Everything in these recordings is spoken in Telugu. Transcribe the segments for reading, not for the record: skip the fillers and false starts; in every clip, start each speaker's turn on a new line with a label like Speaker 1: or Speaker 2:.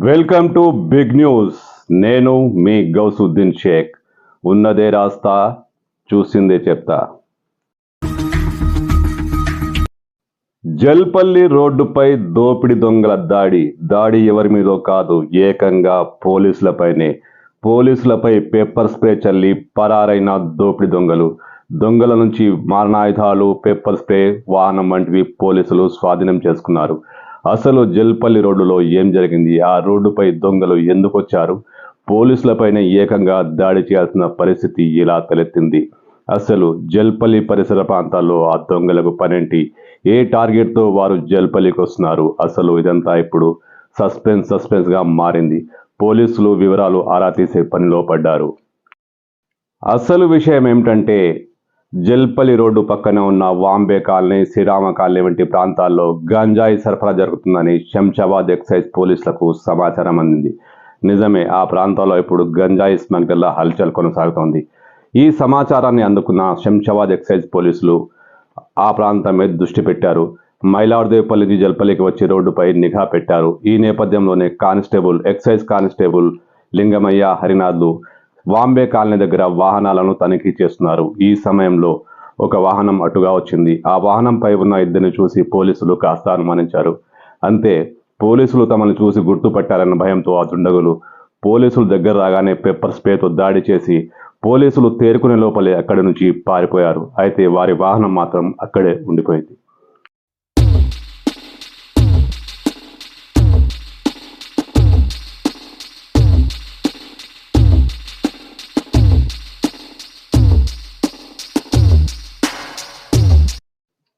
Speaker 1: Welcome to big news. నేను మీ గౌసుద్దీన్ షేక్. ఉన్నదే రాస్తా, చూసిందే చెప్తా. జల్పల్లి రోడ్డుపై దోపిడి దొంగల దాడి ఎవరి మీదో కాదు, ఏకంగా పోలీసులపై పేపర్ స్ప్రే చల్లి పరారైన దోపిడి దొంగల నుంచి మారణాయుధాలు, పేపర్ స్ప్రే, వాహనం వంటివి పోలీసులు స్వాధీనం చేసుకున్నారు. అసలు జల్పల్లి రోడ్డులో ఏం జరిగింది? ఆ రోడ్డుపై దొంగలు ఎందుకు వచ్చారు? పోలీసులపైనే ఏకంగా దాడి చేయాల్సిన పరిస్థితి ఇలా తలెత్తింది. అసలు జల్పల్లి పరిసర ప్రాంతాల్లో ఆ దొంగలకు పనేంటి? ఏ టార్గెట్తో వారు జల్పల్లికి వస్తున్నారు? అసలు ఇదంతా ఇప్పుడు సస్పెన్స్గా మారింది. పోలీసులు వివరాలు ఆరా తీసే పనిలో పడ్డారు. అసలు విషయం ఏమిటంటే, జల్పల్లి రోడ్డు పక్కన ఉన్న వాంబే కాలనీ, శ్రీరామ కాలనీ వంటి ప్రాంతాల్లో గంజాయి సరఫరా జరుగుతుందని శంషాబాద్ ఎక్సైజ్ పోలీసులకు సమాచారం అందింది. నిజమే, ఆ ప్రాంతాల్లో ఇప్పుడు గంజాయి స్మగ్లర్ల హల్చల్ కొనసాగుతోంది. ఈ సమాచారాన్ని అందుకున్న శంషాబాద్ ఎక్సైజ్ పోలీసులు ఆ ప్రాంతం మీద దృష్టి పెట్టారు. మైలార్దేవపల్లి నుంచి జల్పల్లికి వచ్చే రోడ్డుపై నిఘా పెట్టారు. ఈ నేపథ్యంలోనే ఎక్సైజ్ కానిస్టేబుల్ లింగమయ్య, హరినాథ్లు వాంబే కాలనీ దగ్గర వాహనాలను తనిఖీ చేస్తున్నారు. ఈ సమయంలో ఒక వాహనం అటుగా వచ్చింది. ఆ వాహనంపై ఉన్న ఇద్దరిని చూసి పోలీసులు కాస్త అనుమానించారు. అంతే, పోలీసులు తమను చూసి గుర్తుపట్టారన్న భయంతో ఆ దుండగులు పోలీసులు దగ్గర రాగానే పెప్పర్ స్ప్రేతో దాడి చేసి పోలీసులు తేరుకునే లోపలే అక్కడి నుంచి పారిపోయారు. అయితే వారి వాహనం మాత్రం అక్కడే ఉండిపోయింది.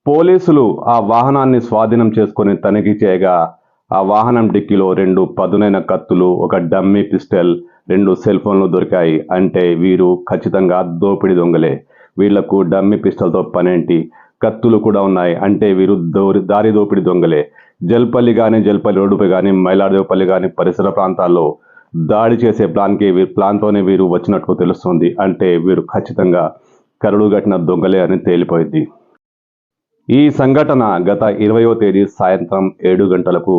Speaker 1: పోలీసులు ఆ వాహనాన్ని స్వాధీనం చేసుకుని తనిఖీ చేయగా ఆ వాహనం డిక్కీలో 2 పదునైన కత్తులు, ఒక డమ్మీ పిస్టల్, 2 సెల్ ఫోన్లు దొరికాయి. అంటే వీరు ఖచ్చితంగా దోపిడి దొంగలే. వీళ్లకు డమ్మీ పిస్టల్తో పనేంటి? కత్తులు కూడా ఉన్నాయి. అంటే వీరు దారి దోపిడి దొంగలే. జల్పల్లి రోడ్డుపై కానీ, మైలార్దేవపల్లి కానీ పరిసర ప్రాంతాల్లో దాడి చేసే ప్లాన్తోనే వీరు వచ్చినట్టు తెలుస్తుంది. అంటే వీరు ఖచ్చితంగా కరడు గట్టిన దొంగలే అని తేలిపోయింది. ఈ సంఘటన గత 20వ తేదీ సాయంత్రం 7 గంటలకు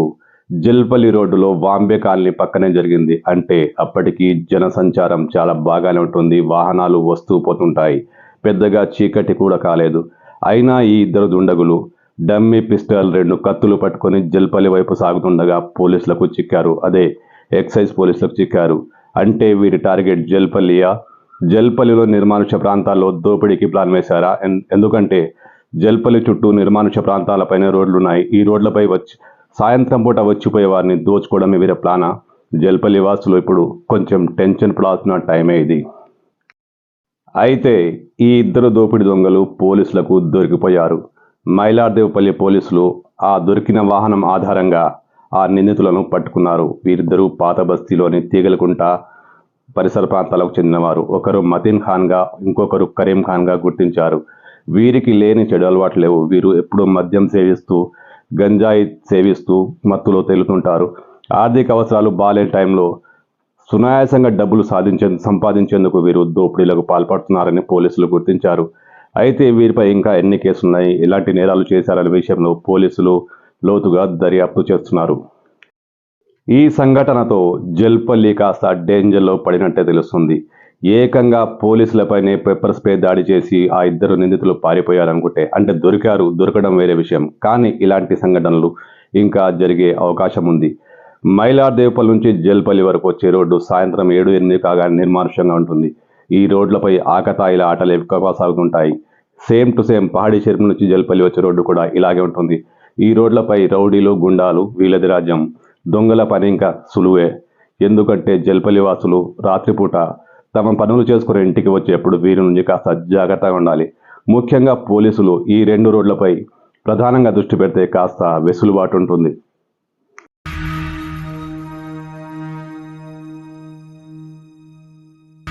Speaker 1: జల్పల్లి రోడ్డులో వాంబే కాలనీ పక్కనే జరిగింది. అంటే అప్పటికి జనసంచారం చాలా బాగానే ఉంటుంది. వాహనాలు వస్తూ పోతుంటాయి. పెద్దగా చీకటి కూడా కాలేదు. అయినా ఈ ఇద్దరు దుండగులు డమ్మీ పిస్టల్, 2 కత్తులు పట్టుకొని జల్పల్లి వైపు సాగుతుండగా పోలీసులకు చిక్కారు. అదే ఎక్సైజ్ పోలీసులకు చిక్కారు. అంటే వీరి టార్గెట్ జల్పల్లియా? జల్పల్లిలో నిర్మానుష్య ప్రాంతాల్లో దోపిడీకి ప్లాన్ వేశారా? ఎందుకంటే జల్పల్లి చుట్టూ నిర్మానుష్య ప్రాంతాలపైన రోడ్లున్నాయి. ఈ రోడ్లపై సాయంత్రం పూట వచ్చిపోయే వారిని దోచుకోవడమే వీరి ప్లానా? జల్పల్లి వాసులు ఇప్పుడు కొంచెం టెన్షన్ పడాల్సిన టైమే ఇది. అయితే ఈ ఇద్దరు దోపిడి దొంగలు పోలీసులకు దొరికిపోయారు. మైలార్దేవపల్లి పోలీసులు ఆ దొరికిన వాహనం ఆధారంగా ఆ నిందితులను పట్టుకున్నారు. వీరిద్దరూ పాత బస్తీలోని తీగలకుంట పరిసర ప్రాంతాలకు చెందినవారు. ఒకరు మతీన్ ఖాన్గా, ఇంకొకరు కరీం ఖాన్గా గుర్తించారు. వీరికి లేని చెడు అలవాట్లు లేవు. వీరు ఎప్పుడూ మద్యం సేవిస్తూ, గంజాయి సేవిస్తూ మత్తులో తేలుతుంటారు. ఆర్థిక అవసరాలు బాలేని టైంలో సునాయాసంగా డబ్బులు సంపాదించేందుకు వీరు దోపిడీలకు పాల్పడుతున్నారని పోలీసులు గుర్తించారు. అయితే వీరిపై ఇంకా ఎన్ని కేసులున్నాయి, ఎలాంటి నేరాలు చేశారనే విషయంలో పోలీసులు లోతుగా దర్యాప్తు చేస్తున్నారు. ఈ సంఘటనతో జల్పల్లి కాస్త డేంజర్లో పడినట్టే తెలుస్తుంది. ఏకంగా పోలీసులపైనే పెప్పర్ స్ప్రే దాడి చేసి ఆ ఇద్దరు నిందితులు పారిపోయారనుకుంటే, అంటే దొరకడం వేరే విషయం. కానీ ఇలాంటి సంఘటనలు ఇంకా జరిగే అవకాశం ఉంది. మైలార్దేవపల్లి నుంచి జల్పల్లి వరకు వచ్చే రోడ్డు సాయంత్రం 7-8 కాగానే నిర్మానుష్యంగా ఉంటుంది. ఈ రోడ్లపై ఆకతాయిల ఆటలు ఎక్కువగా సాగుతుంటాయి. సేమ్ టు సేమ్ పహాడీ చెరువు నుంచి జల్పల్లి వచ్చే రోడ్డు కూడా ఇలాగే ఉంటుంది. ఈ రోడ్లపై రౌడీలు, గుండాలు వీళ్ళది రాజ్యం. దొంగల పని ఇంకా సులువే. ఎందుకంటే జల్పల్లి వాసులు రాత్రిపూట తమ పనులు చేసుకుని ఇంటికి వచ్చేప్పుడు వీరి నుంచి కాస్త జాగ్రత్తగా ఉండాలి. ముఖ్యంగా పోలీసులు ఈ 2 రోడ్లపై ప్రధానంగా దృష్టి పెడితే కాస్త వెసులుబాటు ఉంటుంది.